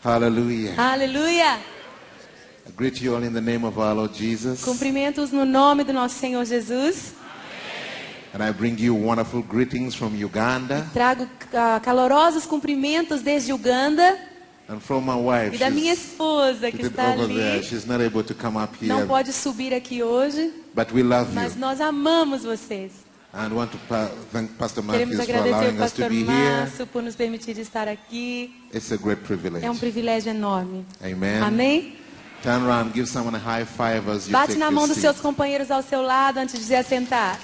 Hallelujah. Aleluia. I greet you all in the name of our Lord Jesus. Cumprimentos no nome do nosso Senhor Jesus. And I bring you wonderful greetings from Uganda. Trago calorosos cumprimentos desde Uganda. And from my wife. E da minha esposa que She's está over there. ali. She's not able to come up here. Não pode subir aqui hoje, But we love mas you. nós amamos vocês. And want to thank Pastor Queremos Matthews for agradecer allowing ao us to pastor be here. Márcio por nos permitir estar aqui. It's a great privilege. É um privilégio enorme. Amen. Amém? Turn around, give someone a high five as you Bate take na your mão dos seat. seus companheiros ao seu lado antes de se assentar.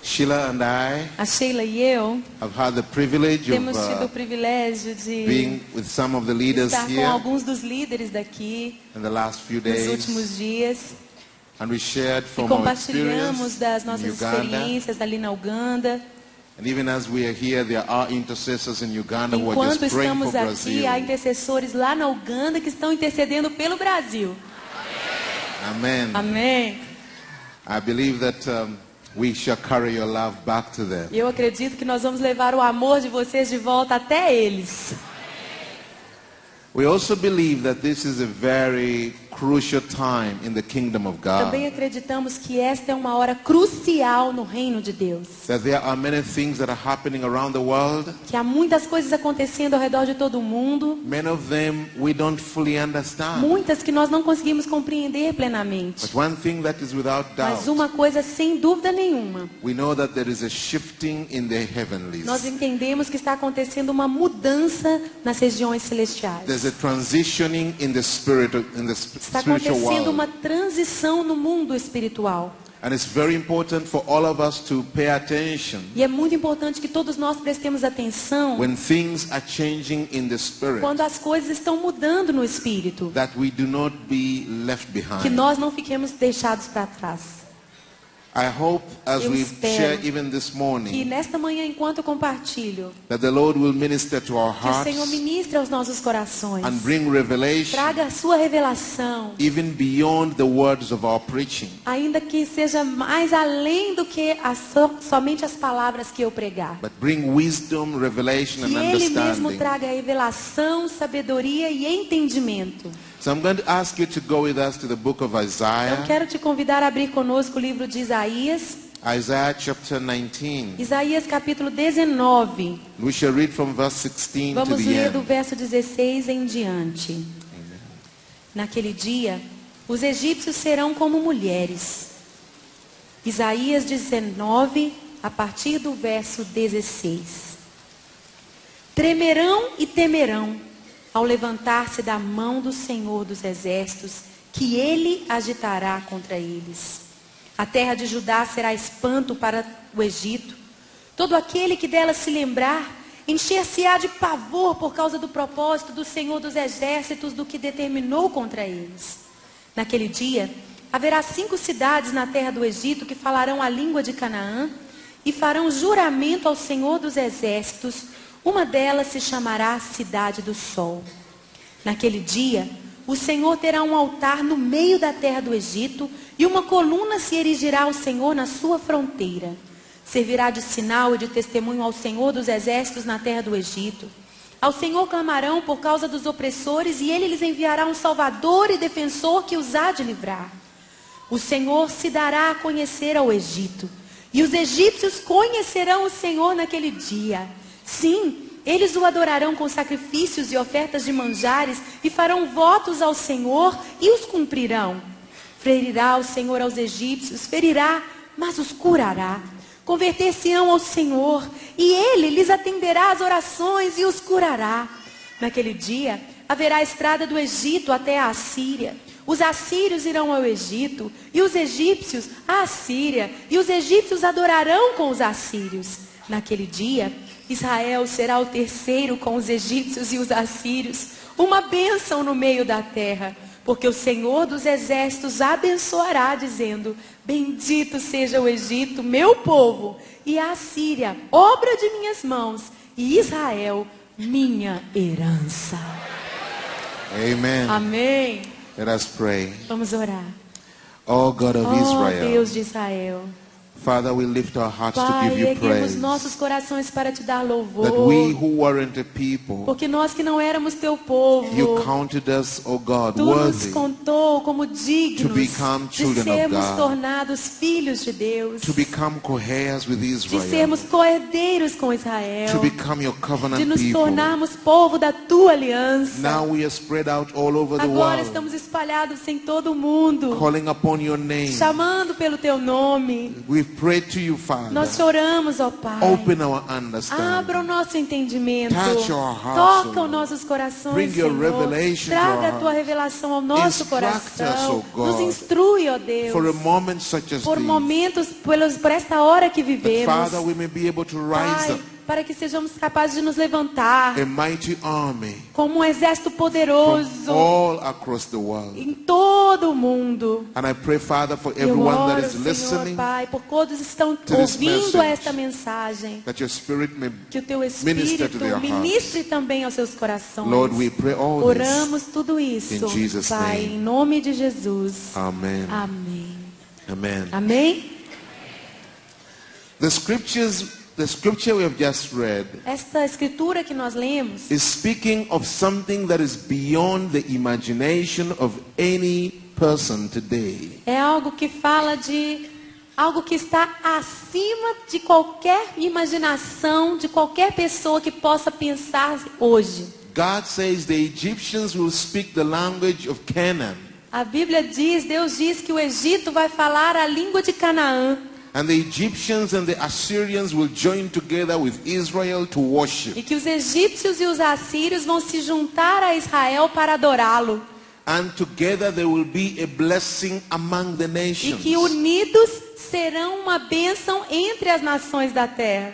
Sheila and I A Sheila e eu have had the privilege temos tido o of privilégio de being with some of the leaders estar com here alguns dos líderes daqui in the last few nos days. últimos dias And we shared e from our compartilhamos experience das in nossas Uganda. experiências ali na Uganda. And even as we are here, there are intercessors in Uganda who are Enquanto just praying for estamos aqui, Brazil. há intercessores lá na Uganda que estão intercedendo pelo Brasil. Amen. Amém. I believe that we shall carry your love back to them. E eu acredito que nós vamos levar o amor de vocês de volta até eles. We also believe that this is a very crucial time in the kingdom of Também God. acreditamos que esta é uma hora crucial no reino de Deus. That there are many things that are happening around the world. Que há muitas coisas acontecendo ao redor de todo o mundo. Many of them we don't fully understand. Muitas que nós não conseguimos compreender plenamente. But one thing that is without Mas doubt, uma coisa sem dúvida nenhuma. we know that there is a shifting in the heavenlies. Nós entendemos que está acontecendo uma mudança nas regiões celestiais. There's a transitioning in the spirit, in the Está spiritual acontecendo world. uma transição no mundo espiritual. And it's very important for all of us to pay attention E é muito importante que todos nós prestemos atenção when things are changing in the spirit, quando as coisas estão mudando no espírito. that we do not be left Que behind. nós não fiquemos deixados para trás. I hope as Eu we espero share even this Que morning, nesta manhã, enquanto eu compartilho, that the Lord will minister to our que o Senhor hearts ministre aos nossos corações. and bring revelation Traga a sua revelação. even beyond the words of our preaching. Ainda que seja mais além do que somente as palavras que eu pregar. But bring wisdom, revelation and Que Ele mesmo understanding. traga revelação, sabedoria e entendimento. So I'm going to ask you to go with us to the book of Eu Isaiah. quero te convidar a abrir conosco o livro de Isaías. Isaiah chapter 19. Isaías capítulo 19. We shall read from verse 16 to Vamos the ler do end. verso 16 em diante. Naquele dia, os egípcios serão como mulheres. Isaías 19, a partir do verso 16. Tremerão e temerão ao levantar-se da mão do Senhor dos exércitos, que ele agitará contra eles. A terra de Judá será espanto para o Egito. Todo aquele que dela se lembrar, encher-se-á de pavor por causa do propósito do Senhor dos exércitos, do que determinou contra eles. Naquele dia, haverá 5 cidades na terra do Egito que falarão a língua de Canaã e farão juramento ao Senhor dos exércitos. Uma delas se chamará Cidade do Sol. Naquele dia, o Senhor terá um altar no meio da terra do Egito e uma coluna se erigirá ao Senhor na sua fronteira. Servirá de sinal e de testemunho ao Senhor dos exércitos na terra do Egito. Ao Senhor clamarão por causa dos opressores e ele lhes enviará um salvador e defensor que os há de livrar. O Senhor se dará a conhecer ao Egito e os egípcios conhecerão o Senhor naquele dia. Sim, eles o adorarão com sacrifícios e ofertas de manjares e farão votos ao Senhor e os cumprirão. Ferirá o Senhor aos egípcios, ferirá, mas os curará. Converter-se-ão ao Senhor e ele lhes atenderá as orações e os curará. Naquele dia haverá a estrada do Egito até a Assíria. Os assírios irão ao Egito e os egípcios à Assíria, e os egípcios adorarão com os assírios. Naquele dia, Israel será o terceiro com os egípcios e os assírios, uma bênção no meio da terra. porque o Senhor dos exércitos abençoará, dizendo: bendito seja o Egito, meu povo, e a Assíria, obra de minhas mãos, e Israel, minha herança. Amen. Amém. Let us pray. Vamos orar. Oh God of Oh, Israel, Deus de Israel. Father, we lift our hearts to Pai, give you erguemos praise. nossos corações para te dar That louvor. we who weren't a people, Porque nós que não éramos teu povo, you counted us, oh God, tu nos worthy contou como dignos to become de children of sermos God, tornados filhos de Deus, to become co-heirs with de Israel, sermos co-herdeiros com Israel, to become your de covenant nos people. tornarmos povo da tua aliança. Now we are spread out all over the Agora world, estamos espalhados em todo o mundo, calling upon your name. chamando pelo teu nome. We pray to you, Nós Father. te oramos, ó Pai. Open our Abra o understanding. nosso entendimento. Touch our hearts, Toca O os Lord. nossos corações, Bring your Senhor. revelation to Traga our a tua hearts. revelação ao nosso Instruct us, coração. O God, Nos instrui, ó Deus. For a moment such as Por this, momentos, por esta hora que that, vivemos. Father, we may be able to rise Pai, up para que sejamos capazes de nos levantar a mighty army como um exército from poderoso all across the world. em todo o mundo. And I pray, Father, for Eu everyone that oro, is Senhor, listening, Pai, por todos que estão this ouvindo message, esta mensagem. that your Spirit may Que o teu minister Espírito to their hearts. ministre também aos seus corações. Lord, we pray all this. Oramos tudo isso, in Jesus' Pai, name. em nome de Jesus. Amen. Amém. Amen. Amém? The scripture we have just read Esta escritura que nós lemos is speaking of something that is beyond the imagination of any person today. é algo que fala de algo que está acima de qualquer imaginação, de qualquer pessoa que possa pensar hoje. God says the Egyptians will speak the language of Canaan, A Bíblia diz, Deus diz que o Egito vai falar a língua de Canaã. and the Egyptians and the Assyrians will join together with Israel to worship. E que os egípcios e os assírios vão se juntar a Israel para adorá-lo. And together there will be a blessing among the E nations. que unidos serão uma bênção entre as nações da terra.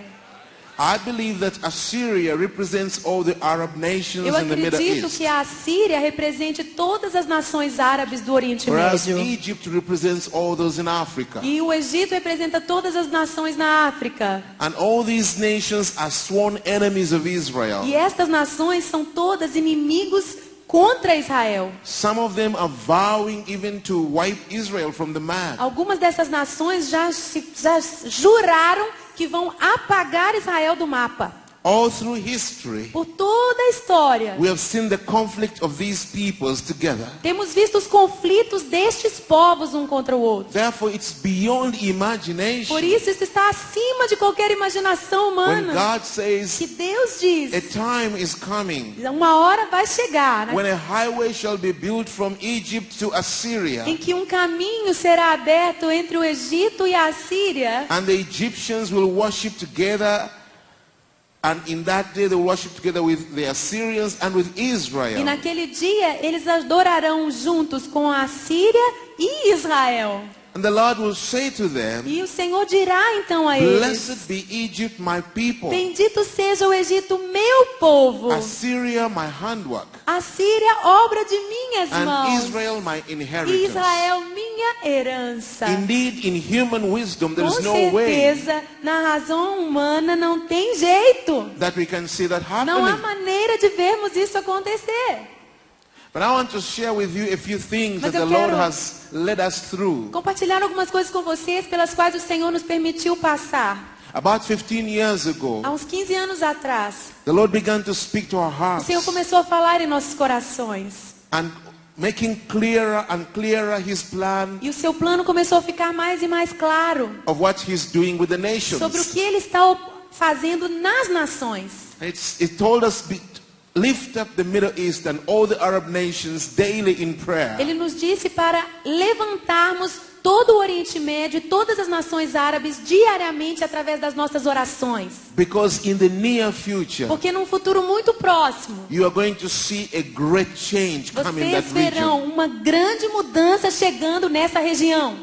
I believe that Assyria represents all the Arab nations Eu in the Middle acredito East, que a Síria represente todas as nações árabes do Oriente whereas Médio. Egypt represents all those in Africa. E o Egito representa todas as nações na África. And all these nations are sworn enemies of Israel. E estas nações são todas inimigos contra Israel. Some of them are vowing even to wipe Israel from the map. Algumas dessas nações já juraram que vão apagar Israel do mapa. All through history, Por toda a história, we have seen the conflict of these peoples together. temos visto os conflitos destes povos um contra o outro. Therefore, it's beyond imagination. Por isso está acima de qualquer imaginação When humana. God says Que Deus a diz, time is coming uma hora vai chegar, né, when a highway shall be built from Egypt to Assyria, em que um caminho será aberto entre o Egito e a Síria. and the Egyptians will worship together, and in that day they will worship together with the Assyrians and with E Israel. naquele dia eles adorarão juntos com a Síria e Israel. And the Lord will say to them, E o Senhor dirá então a eles: Blessed be Egypt, my people, bendito seja o Egito, meu povo, Assyria, my handwork, a Síria, obra de minhas and mãos, Israel, my e inheritance. Israel, minha herança. Indeed, in human wisdom, there Com is no way certeza, na razão humana não tem jeito. that we can see that Não há happening. maneira de vermos isso acontecer. But I want to share with you a few things Mas that eu the Lord quero has led us through. Compartilhar algumas coisas com vocês pelas quais o Senhor nos permitiu passar. About 15 years ago, Há uns 15 anos atrás, the Lord began to speak to our o hearts Senhor começou a falar em nossos corações. and making clearer and clearer His plan E o seu plano começou a ficar mais e mais claro of what He's doing with the sobre o nations. que Ele está fazendo nas nações. It told us lift up the Middle East and all the Arab nations daily in prayer. Ele nos disse para levantarmos todo o Oriente Médio e todas as nações árabes diariamente através das nossas orações. Because in the near future, Porque num futuro muito próximo, you are going to see a great change come in vocês that verão region. uma grande mudança chegando nessa região.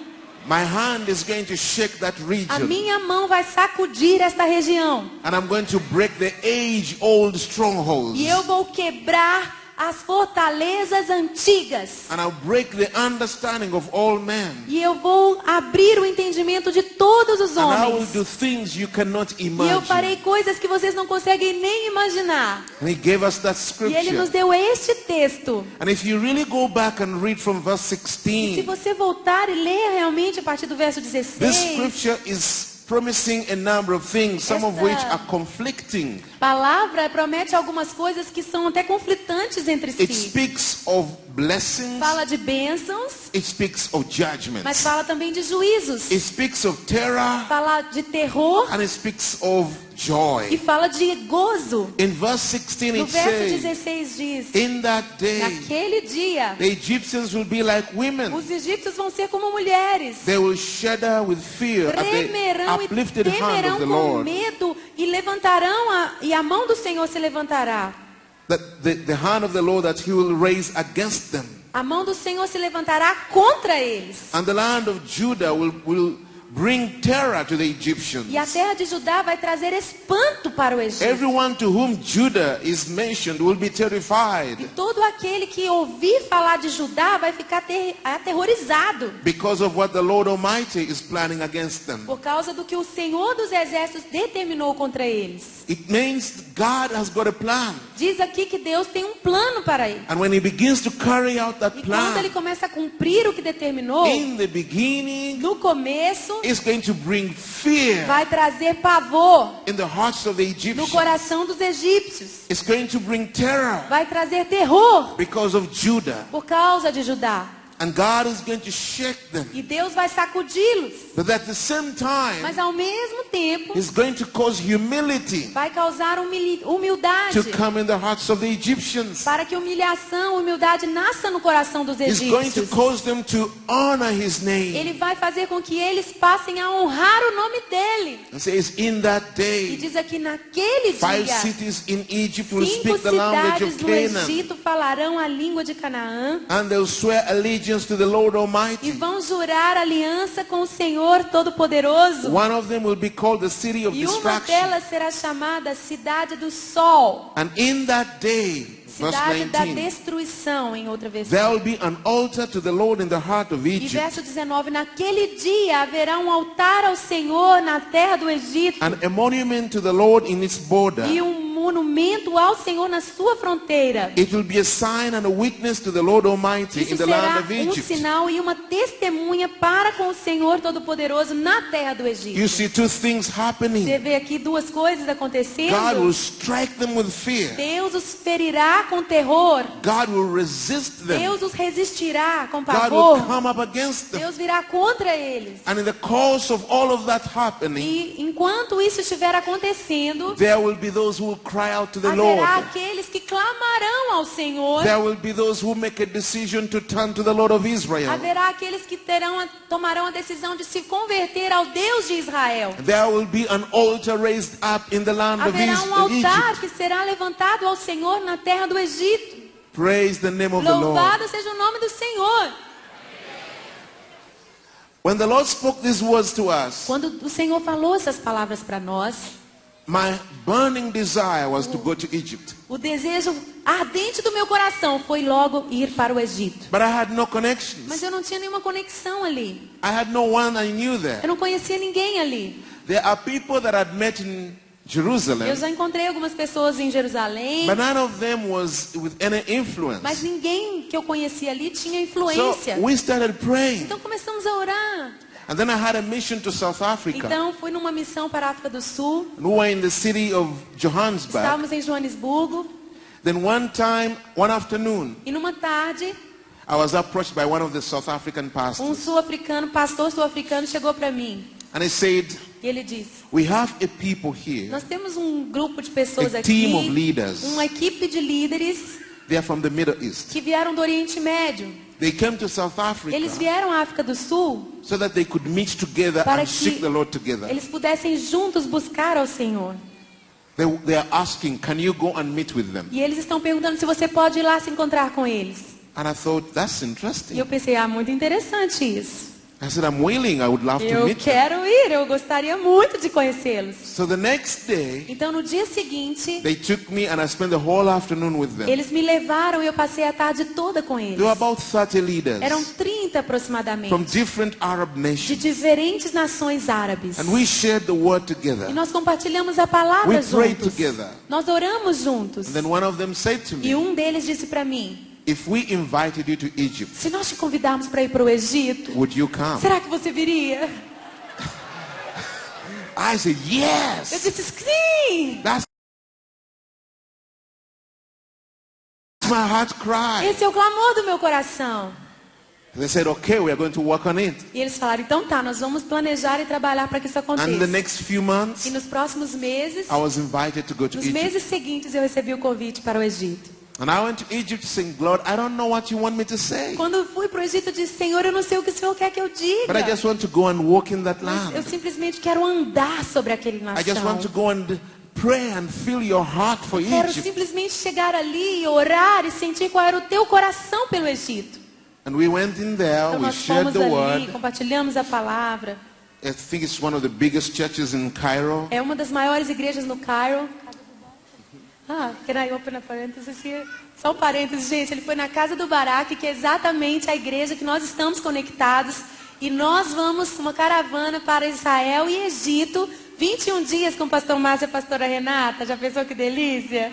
My hand is going to shake that A region. minha mão vai sacudir esta região. And I'm going to break the age-old strongholds. E eu vou quebrar as fortalezas antigas. And I'll break the understanding of all men. E eu vou abrir o entendimento de todos os And I will homens. do things you cannot E eu imagine. farei coisas que vocês não conseguem nem imaginar. And he gave us that E ele nos scripture. deu este texto. And if you really go back and read from verse E se 16, você voltar e ler realmente a partir do verso this 16, scripture is promising a number of things, some of Esta- which are conflicting. palavra promete algumas coisas que são até conflitantes entre It si. speaks of blessings, Fala de bênçãos, it speaks of mas judgments. fala também de juízos. It speaks of terror, Fala de terror and it speaks of e joy. fala de gozo. In verse 16 No it verso says, 16 diz: in that day, naquele dia, the Egyptians will be like women. os egípcios vão ser como mulheres. They will shudder with fear at the Tremerão e uplifted hand temerão of the com Lord. medo e levantarão e a mão do Senhor se levantará. That the hand of the Lord that he will raise against them. A mão do Senhor se levantará contra eles. And the land of Judah will bring terror to the Egyptians. E a terra de Judá vai trazer espanto para o Egito. Everyone to whom Judah is mentioned will be terrified E todo aquele que ouvir falar de Judá vai ficar aterrorizado because of what the Lord Almighty is planning against them. por causa do que o Senhor dos Exércitos determinou contra eles. It means God has got a plan. Diz aqui que Deus tem um plano para ele. And when he begins to carry out that E quando ele plan, começa a cumprir o que determinou, in the beginning, no começo, it's going to bring fear vai trazer pavor in the hearts of the no Egyptians. coração dos egípcios. It's going to bring terror Vai trazer terror because of Judah. por causa de Judá. And God is going to shake them. E Deus vai sacudi-los. But at the same time, Mas ao mesmo tempo, He's going to cause humility vai causar humildade. to come in the hearts of the Egyptians. Para que humilhação, humildade nasça no coração dos He's going to egípcios. cause them to honor His name. Ele vai fazer com que eles passem a honrar o nome dele. It says, in that E day, diz aqui, naquele 5 dia, cities in Egypt will 5 speak the language cidades of no Canaan. Egito falarão a língua de Canaã. And they'll swear allegiance to the Lord E Almighty. vão jurar aliança com o Senhor Todo-Poderoso. One of them will be called the city of E uma destruction. delas será chamada Cidade do Sol. And in that day, verse Cidade da 19, destruição, em outra versão. there will be an altar to the Lord in the heart of E Egypt, verso 19, naquele dia haverá um altar ao Senhor na terra do Egito. and a monument to the Lord in its border. E monumento ao Senhor na sua fronteira. It will be a sign and a witness to the Lord Almighty Isso in the land será of um Egypt. sinal e uma testemunha para com o Senhor Todo-Poderoso na terra do You Egito. see two things Você happening. vê aqui duas coisas God will acontecendo. strike them with fear. Deus os ferirá com terror. God will resist them. Deus os resistirá com God will pavor. come up against them. Deus virá contra eles. And in the course of all of that happening, E enquanto isso estiver acontecendo, there will be those who will cry out to the haverá Lord. aqueles que clamarão ao Senhor. There will be those who make a decision to turn to the Lord of Israel. Haverá aqueles que tomarão a decisão de se converter ao Deus de Israel. There will be an altar raised up in the land of Haverá um altar Egypt. que será levantado ao Senhor na terra do Egito. Praise the name of the Lord. Louvado seja o nome do Senhor. When the Lord spoke these words to us, Quando o Senhor falou essas palavras para nós, my burning desire was to go to Egypt. o desejo ardente do meu coração foi logo ir para o Egito. But I had no connections. Mas eu não tinha nenhuma conexão ali. I had no one I knew there. Eu não conhecia ninguém ali. There are people that I'd met in Jerusalem, Eu já encontrei algumas pessoas em Jerusalém, but none of them was with any influence. mas ninguém que eu conhecia ali tinha So influência. we started praying. Então começamos a orar. And then I had a mission to South Africa. Então fui numa missão para a África do Sul. And we were in the city of Johannesburg. Estávamos em Joanesburgo. Then one afternoon, E numa tarde, I was approached by one of the South African pastors. sul-africano, pastor sul-africano, chegou para mim. And he said, E ele disse: we have a people here. nós temos um grupo de pessoas A aqui, team of leaders. uma equipe de líderes They are from the Middle East. que vieram do Oriente Médio. They came to South Africa Eles vieram à África do Sul so that they could meet together para and seek que the Lord together. eles pudessem juntos buscar ao Senhor. They are asking, can you go and meet with them? E eles estão perguntando se você pode ir lá se encontrar com eles. And I thought, that's E interesting. eu pensei, muito interessante isso. I said, I'm willing. I would love to Eu meet them. quero ir, eu gostaria muito de conhecê-los. So the next day, Então no dia seguinte, they took me and I spent the whole afternoon with them. eles me levaram e eu passei a tarde toda com eles. There were about 30 leaders Eram 30 aproximadamente, from different Arab de nations. diferentes nações árabes. And we shared the word E together. nós compartilhamos a palavra We prayed juntos. together. Nós oramos juntos. And then one of them said to E me, deles disse para mim, if we invited you to Egypt, se nós te convidarmos para ir para o Egito, would you come? será que você viria? I said, Eu yes. disse, sim! That's my heart cry. Esse é o clamor do meu coração. They said, okay, we are going to work on it. E eles falaram, então tá, nós vamos planejar e trabalhar para que isso And the aconteça. next few months, E nos próximos meses, I was invited to go to nos Egypt. meses seguintes, eu recebi o convite para o Egito. And I went to Egypt saying, Lord, I don't know what you want me to say. Quando eu fui para o Egito, eu disse, Senhor, eu não sei o que o Senhor quer que eu diga. But I just want to go and walk in that Mas eu land. simplesmente quero andar sobre aquele I just want to nação. go and pray and feel your heart for Quero Egypt. simplesmente chegar ali, orar e sentir qual era o teu coração pelo Egito. And we went in there, Então we nós shared fomos the ali, word. compartilhamos a palavra. I think it's one of the biggest churches in Cairo. É uma das maiores igrejas no Cairo. Can I open a parenthesis here? Só um parênteses, gente. Ele foi na casa do Barak, que é exatamente a igreja que nós estamos conectados. E nós vamos uma caravana para Israel e Egito. 21 dias com o pastor Márcio e a pastora Renata. Já pensou que delícia?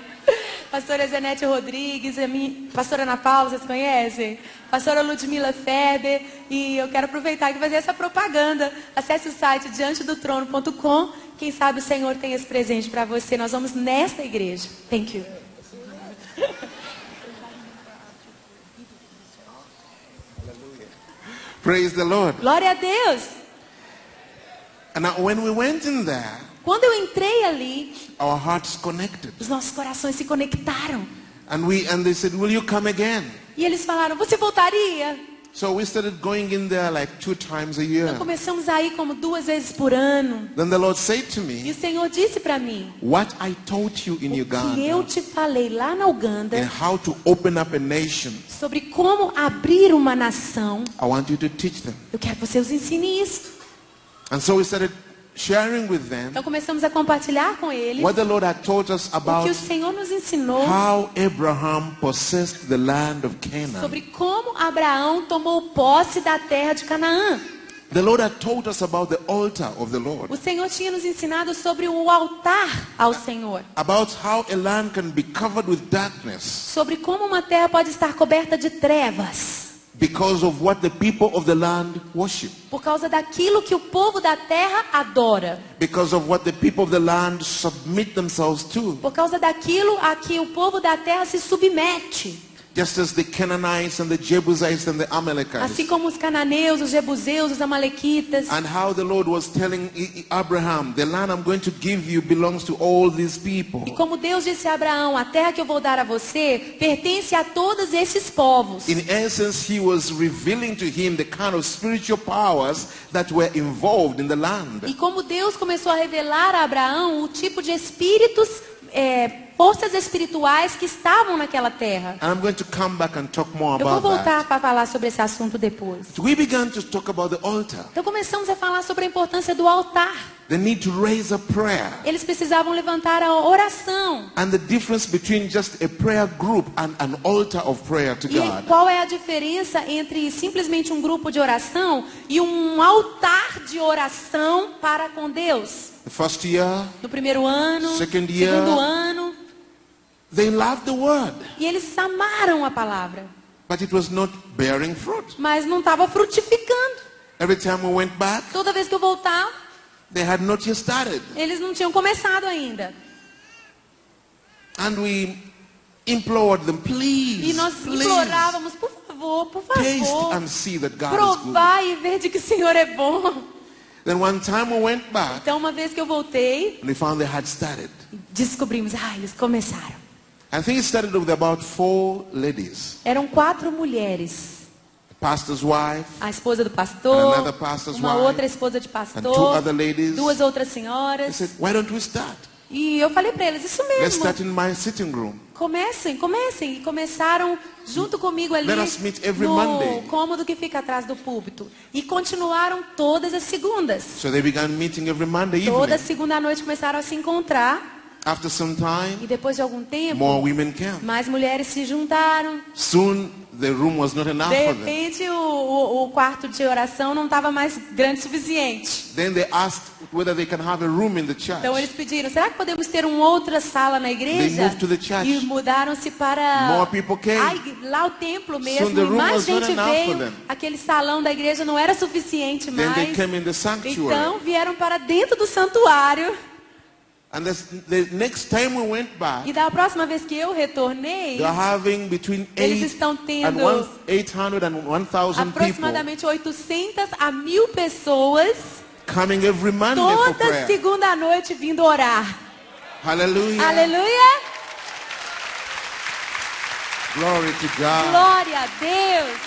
Pastora Zenete Rodrigues, a minha, pastora Ana Paula, vocês conhecem? Pastora Ludmila Ferber. E eu quero aproveitar e fazer essa propaganda. Acesse o site diantedotrono.com. Quem sabe o Senhor tem esse presente para você. Nós vamos nesta igreja. Thank you. Praise the Lord. Glória a Deus. And now when we went in there, Quando eu entrei ali, our hearts connected. os nossos corações se conectaram. And they said, will you come again? E eles falaram, você voltaria? So we started going in there like 2 times a year. Então começamos a ir como 2 vezes por ano. Then the Lord said to E me, o Senhor disse para mim, what I taught you in que eu Uganda, te falei lá na in Uganda how to open up a nation, sobre como abrir uma nação. I want you to teach them. Eu quero que você os ensine isso. And so we started sharing with them Então começamos a compartilhar com eles what the Lord had taught us o que about o Senhor nos ensinou how Abraham possessed the land of Canaan. sobre como Abraão tomou posse da terra de Canaã. The Lord had taught us about the altar of the Lord, O Senhor tinha nos ensinado sobre o altar ao Senhor. about how a land can be covered with darkness Sobre como uma terra pode estar coberta de trevas. because of what the people of the land worship, Por causa daquilo que o povo da terra adora. because of what the people of the land submit themselves to. Por causa daquilo a que o povo da terra se submete. Just as the Canaanites and the Jebusites and the Assim Amalekites. como os cananeus, os jebuseus, os amalequitas. And how the Lord was telling Abraham, the land I'm going to give you belongs to all these people. E como Deus disse a Abraão, a terra que eu vou dar a você pertence a todos esses povos. In essence, he was revealing to him the kind of spiritual powers that were involved in the land. E como Deus começou a revelar a Abraão o tipo de espíritos, forças espirituais que estavam naquela terra. And I'm going to come back and talk more Eu vou about voltar that. para falar sobre esse assunto depois. So we began to talk about the altar, Então começamos a falar sobre a importância do altar. the need to raise a prayer, Eles precisavam levantar a oração. and the difference between just a prayer group and an altar of prayer to E God. qual é a diferença entre simplesmente um grupo de oração e um altar de oração para com Deus? The first year, No primeiro ano, Second year. segundo ano, they loved the word, e eles amaram a palavra, but it was not bearing fruit. mas não estava frutificando. Every time we went back, Toda vez que eu voltava, they had not yet started. eles não tinham começado ainda. And we implored them, E please, nós please, implorávamos, por taste favor, and see that God is good. provar e ver de que o Senhor é bom. Then one time we went back Então uma vez que eu voltei, and we found they had started. descobrimos, eles começaram. I think it started with about 4 ladies. Eram 4 mulheres. A pastor's wife, A esposa do And pastor, another pastor's uma wife, outra esposa de and 2 pastor, other ladies. 2 outras They senhoras. said, why don't we start? E eu falei para eles, isso Let's mesmo. start in my sitting room. Comecem. E começaram junto comigo ali Let us meet every no Monday. cômodo que fica atrás do púlpito. E continuaram todas as segundas. So they began meeting every Monday Toda evening. segunda à noite começaram a se encontrar. After some E time, depois de algum tempo, more women came. mais mulheres se juntaram. Soon the room was not enough De for them. repente, o quarto de oração não estava mais grande o suficiente. Then they asked whether they can have a room in the church. Então eles pediram, será que podemos ter uma outra sala na igreja? They moved to the church. E mudaram-se para More people came. lá o templo Soon mesmo. the E room mais was not gente enough for veio. them. Aquele salão da igreja não era suficiente Then they mais. came in the sanctuary. Então vieram para dentro do santuário. And the next time we went back, E da próxima vez que eu retornei, they are having between eles 800 estão tendo and 1,000 people aproximadamente 800 a 1.000 pessoas coming every Monday for toda prayer. segunda noite vindo orar. Hallelujah. Aleluia! Glory to God. Glória a Deus!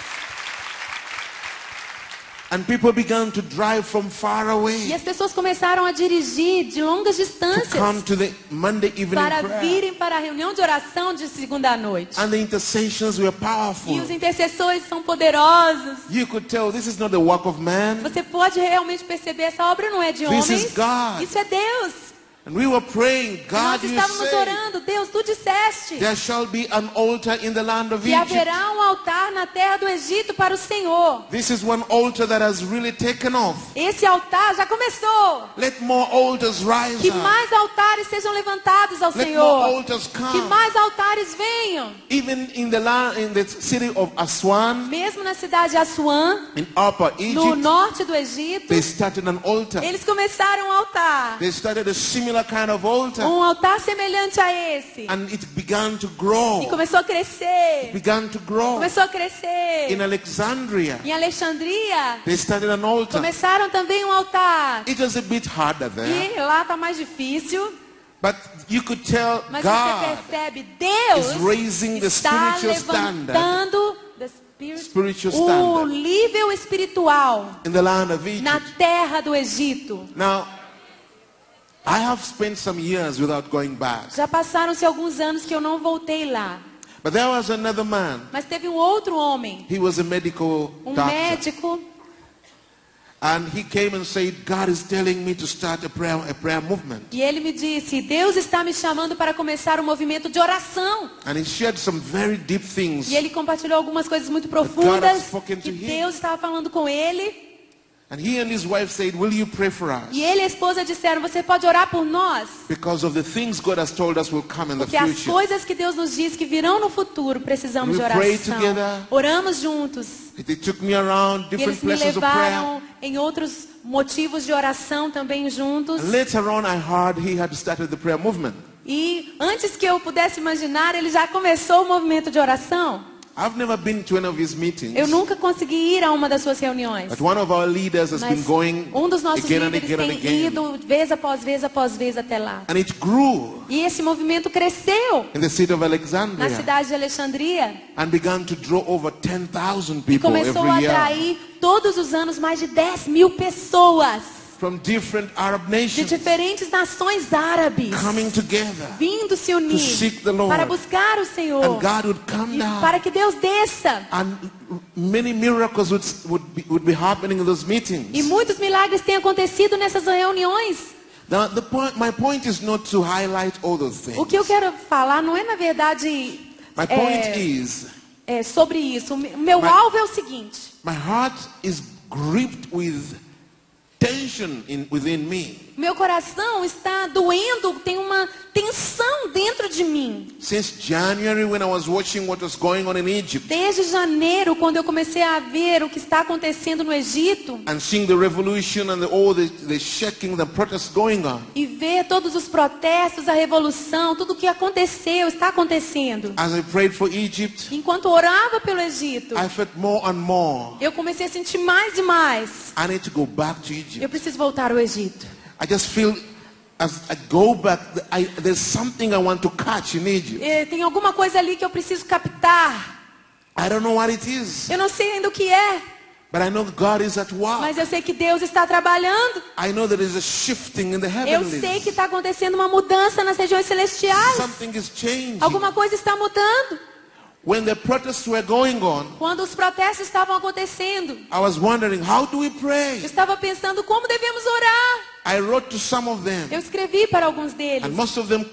And people began to drive from far E away as pessoas começaram a dirigir de longas to distâncias come to the Monday evening para prayer. virem para a reunião de oração de segunda noite. And the intercessions were E powerful. os intercessores são poderosos. You could tell this is not the work of man. Você pode realmente perceber, essa obra não é de This is homens. God. Isso é Deus. And we were praying, E God, nós you estávamos say orando, Deus, tu disseste there shall be an altar in the land of que Egypt. haverá um altar na terra do Egito para o Senhor. This is one altar that has really taken off. Esse altar já começou. Let more altars rise Que up. mais altares sejam levantados ao Let more Senhor. altars Que come. mais altares venham. Even in the land, in the city of Aswan, Mesmo na cidade de Assuã, in Upper no Egypt, norte do Egito, they started an altar. eles começaram um altar. They started a similar kind of altar. Um altar semelhante a esse. And it began to grow. E começou a crescer. Began to grow. Começou a crescer. In Alexandria, Em Alexandria, they started an altar. começaram também um altar. It was a bit harder there, E lá está mais difícil. but you could tell Mas você God percebe, Deus is raising the está spiritual standard levantando Spiritual o standard nível espiritual in the land of Egypt. na terra do Egito. Now, I have spent some years without going back. Já passaram-se alguns anos que eu não voltei lá. But there was another man. Mas teve um outro homem, He was a medical doctor. médico, And he came and said, God is telling me to start a prayer movement. e ele me disse, Deus está me chamando para começar um movimento de oração. And he shared some very deep things. E ele compartilhou algumas coisas muito God had profundas spoken to que him. Deus estava falando com ele. And he and his wife said, will you pray for us? E ele e a esposa disseram, você pode orar por nós? Because of the things God has told us will come in the Porque as future. coisas que Deus nos diz que virão no futuro, precisamos de We pray oração. together. Oramos juntos. They took me around E different eles me places of prayer. levaram em outros motivos de oração também juntos. And later on I heard he had started the prayer movement. E antes que eu pudesse imaginar, ele já começou o movimento de oração. I've never been to any of his meetings. Eu nunca consegui ir a uma das suas reuniões. But one of our leaders has been Mas going um dos nossos again and líderes again and tem again. ido vez após vez após vez até lá. And it grew E esse movimento cresceu in the city of na Alexandria cidade de Alexandria. and began to draw over 10,000 E people começou a every year atrair todos os anos mais de 10.000 pessoas from different Arab de nations diferentes nações árabes coming together. vindo se unir seek the Lord. para buscar o Senhor And God would come e down. para que Deus desça. And many miracles would be happening in those meetings. E muitos milagres têm acontecido nessas reuniões. Now, my point is not to highlight all those things. O que eu quero falar não é, na verdade, My point is, sobre isso. O meu alvo é o seguinte. my heart is gripped with tension within me. Meu coração está doendo, tem uma tensão dentro de mim. Since January, when I was watching what was going on in Egypt Desde janeiro, quando eu comecei a ver o que está acontecendo no Egito and seeing the revolution and all the shaking, the protests going on, e ver todos os protestos, a revolução, tudo o que aconteceu, está acontecendo. as I prayed for Egypt, Enquanto orava pelo Egito, I felt more and more, eu comecei a sentir mais e mais. I need to go back to Egypt. Eu preciso voltar ao Egito. I just feel as I go back, there's something I want to catch in Egypt. Tem alguma coisa ali que eu preciso captar. I don't know what it is, Eu não sei ainda o que é. But I know God is at work. Mas eu sei que Deus está trabalhando. I know there is a shifting in the Eu heavenlies. sei que está acontecendo uma mudança nas regiões celestiais. Something is changing. Alguma coisa está mudando. When the protests were going on, Quando os protestos estavam acontecendo, I was wondering, how do we eu pray? estava pensando como devemos orar. I wrote to some of them, Eu escrevi para alguns deles. and most of them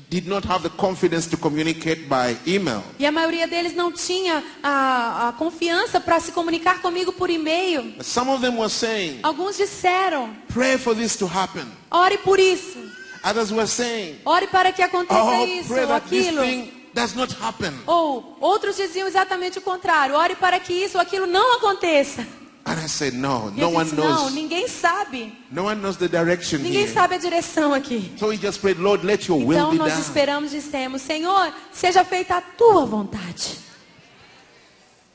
did not have the confidence to communicate by email. E a maioria deles não tinha a confiança para se comunicar comigo por e-mail. But some of them were saying, Alguns disseram, pray for this to happen. ore por isso. Others were saying, Ore para que aconteça oh, isso pray ou that this aquilo. thing does not happen. Ou outros diziam exatamente o contrário. Ore para que isso ou aquilo não aconteça. And I said, no, E no eu one disse, não, knows. ninguém sabe. No one knows the direction Ninguém here. sabe a direção aqui. So we just prayed, Lord, let your will Então be nós done. esperamos e dissemos, Senhor, seja feita a tua vontade.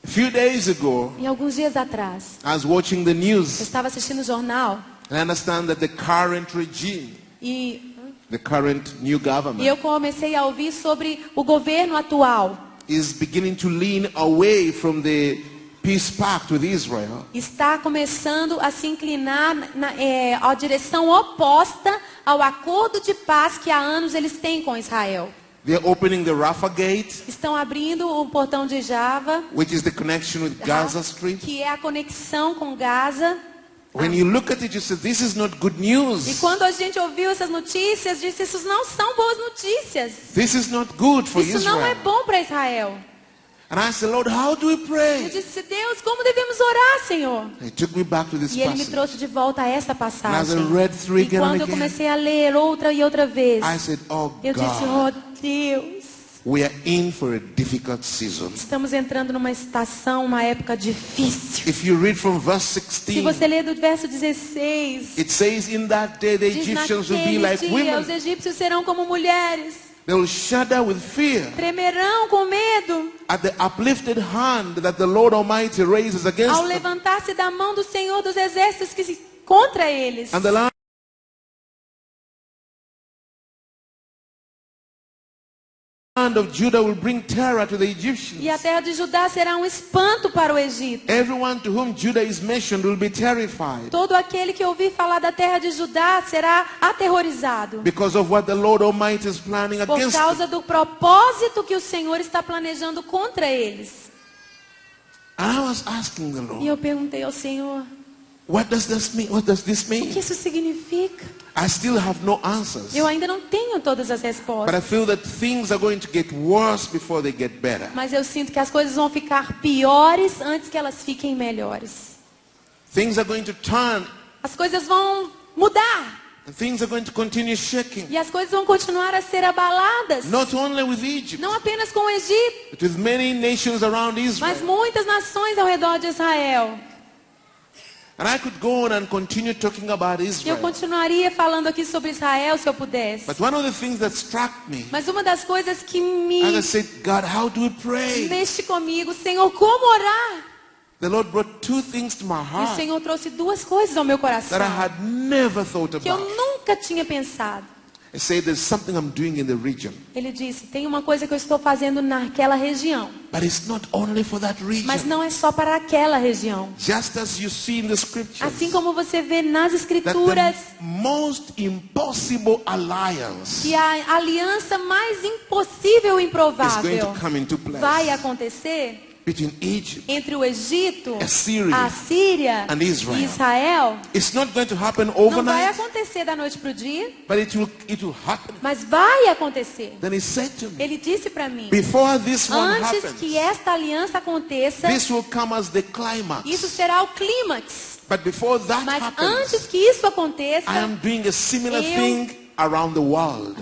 A few days ago, E alguns dias atrás, I was watching the eu news. estava assistindo o jornal I understand that the current regime, e the current new government, eu comecei a ouvir sobre o governo atual. is beginning to lean away from the peace pact with Israel Está começando a se inclinar à direção oposta ao acordo de paz que há anos eles têm com Israel. They're opening the Rafah Gate, Estão abrindo o portão de Java, which is the connection with Gaza Street. que é a conexão com Gaza. When you look at it, you say, this is not good E news. quando a gente ouviu essas notícias, disse, isso não são boas notícias. This is not good for Isso não é Israel. bom para Israel. And I said, Lord, how do we Eu pray? disse, Deus, como devemos orar, Senhor? He took me back to this E Ele me passage. trouxe de volta a essa And as passagem. I read through E again quando and eu again, comecei a ler outra e outra vez, I said, oh eu disse, God, oh Deus, we are in for a difficult season. estamos entrando numa estação, uma época difícil. If you read from verse Se 16, você ler do verso 16, it says, in that day the diz, Egyptians will be naquele like dia, os women. egípcios serão como mulheres, They will shudder with fear tremerão com medo, at the uplifted hand that the Lord Almighty raises against ao them. levantar-se da mão do Senhor dos exércitos que se contra eles. And the land of Judah will bring terror to the Egyptians. E a terra de Judá será um espanto para o Egito. Everyone to whom Judah is mentioned will be terrified Todo aquele que ouvir falar da terra de Judá será aterrorizado. because of what the Lord Almighty is planning Por against them. causa do propósito que o Senhor está planejando contra eles. And I was asking the E Lord, eu perguntei ao Senhor, what does this mean? What does this o que mean? isso significa? I still have no answers. Eu ainda não tenho todas as But I respostas. feel that things are going to get worse before they get better. Mas eu sinto que as coisas vão ficar piores antes que elas fiquem melhores. Things are going to turn As coisas vão mudar. and things are going to continue shaking. E as coisas vão continuar a ser abaladas. Not only with Egypt, Não apenas com o Egito, but with many nations around mas Israel. muitas nações ao redor de Israel. And I could go on and continue talking about E eu Israel. continuaria falando aqui sobre Israel se eu pudesse. But one of the things that struck me, Mas uma das coisas que me as I said, God, how do we pray? mexe comigo, Senhor, como orar? The Lord brought two things to my E o heart Senhor trouxe duas coisas ao meu coração that I had never thought que eu about. nunca tinha pensado. I said, there's something I'm doing in the region. Ele disse, tem uma coisa que eu estou fazendo naquela região. But it's not only for that Mas region. não é só para aquela região. Just as you see in the scriptures, Assim como você vê nas that escrituras the most impossible alliance que a aliança mais impossível e is going improvável to come into place vai acontecer between Egypt. entre o Egito, Assyria a Síria and Israel. e Israel. It's not going to happen Não vai overnight, acontecer da noite para o dia, but it will happen. mas vai acontecer. Then he said to me, Ele disse para mim, before this one antes happens, que esta aliança aconteça, this will come as the climax. isso será o clímax. But before that Mas happens, antes que isso aconteça, I am doing a similar eu- thing around the world.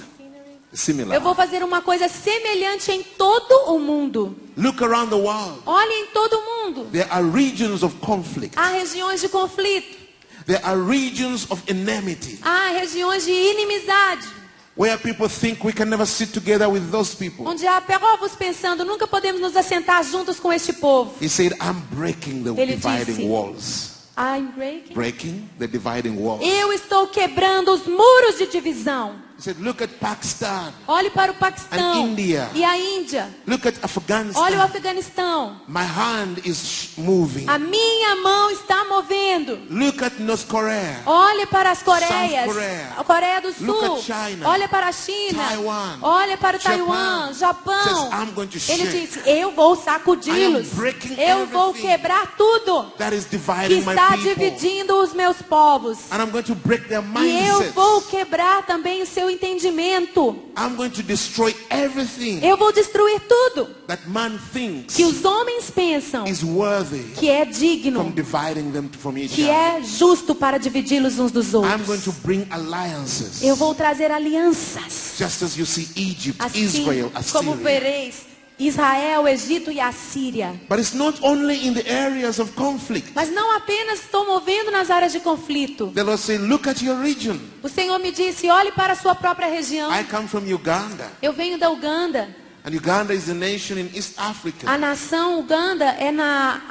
Similar. eu vou fazer uma coisa semelhante em todo o mundo. Look around the world. Olhe em todo o mundo. There are regions of conflict. Há regiões de conflito. There are regions of enmity Há regiões de inimizade. where people think we can never sit together with those people. Onde há povos pensando, nunca podemos nos assentar juntos com este povo. He said, I'm breaking the Ele dividing disse, walls. I'm breaking. Breaking the dividing walls. Eu estou quebrando os muros de divisão. He said, look at Pakistan. Olhe para o Paquistão And India. e a Índia. Look at Afghanistan. Olhe o Afeganistão. My hand is moving. A minha mão está movendo. Look at North Korea. Olhe para as Coreias. South Korea. A Coreia do Look Sul. at China. Olha para a China. Taiwan. Olha para o Japan. Taiwan. Japão. Says, I'm going to Ele shake. disse, eu vou sacudi-los. I am breaking Eu vou everything quebrar tudo that is que dividing my está people. dividindo os meus povos. And I'm going to break their E eu mindsets. vou quebrar também o seu entendimento. I'm going to destroy everything Eu vou destruir tudo that man thinks que os homens pensam is worthy que é from digno, dividing them from each que other. é justo para dividi-los uns dos I'm going outros. to bring alliances. Eu vou trazer alianças, Just as you see Egypt, assim Israel, como Assyria. vereis Israel, Egito e a Síria. But it's not only in the areas of conflict. Mas não apenas estou movendo nas áreas de conflito. The Lord said, look at your region. O Senhor me disse, olhe para a sua própria região. I come from Uganda. Eu venho da Uganda. And Uganda is a nation in East Africa. A nação Uganda é na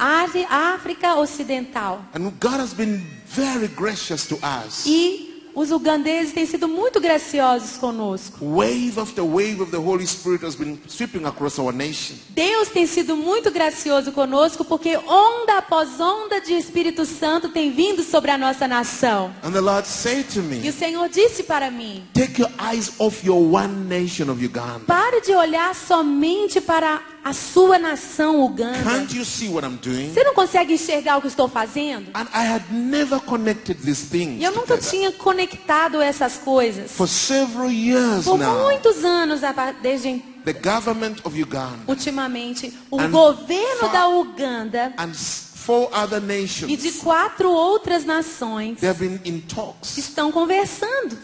África Ocidental. And God has been very gracious to us. E os ugandeses têm sido muito graciosos conosco. Wave after wave of the Holy Spirit has been sweeping across our nation. Deus tem sido muito gracioso conosco porque onda após onda de Espírito Santo tem vindo sobre a nossa nação. And the Lord said to E me, o Senhor disse para mim, take your eyes off your one nation of Uganda. pare de olhar somente para a sua nação Uganda. Can't you see what I'm doing? Você não consegue enxergar o que estou fazendo? And I had never connected these things E eu nunca together. tinha conectado essas coisas. For several years Por now, muitos anos, desde the government of Uganda ultimamente, o And governo fa- da Uganda and 4 other e de nations, 4 outras nações they have been in talks, estão conversando,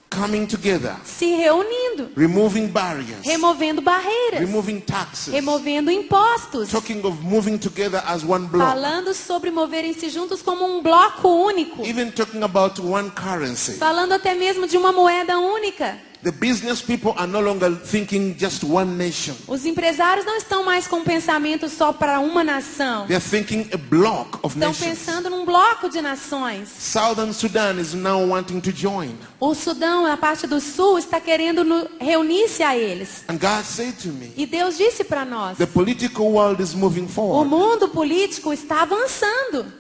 coming together, se reunindo, removing barriers, removendo barreiras, removing taxes, removendo impostos, talking of moving together as one block, falando sobre moverem-se juntos como um bloco único, even talking about one currency. falando até mesmo de uma moeda única. The business people are no longer thinking just one nation. Os empresários não estão mais com um pensamento só para uma nação. They're thinking a block of Estão nations. pensando num bloco de nações. Southern Sudan is now wanting to join. O Sudão, a parte do sul, está querendo reunir-se a eles. And God said to me, E Deus disse para nós, the political world is moving o forward. mundo político está avançando.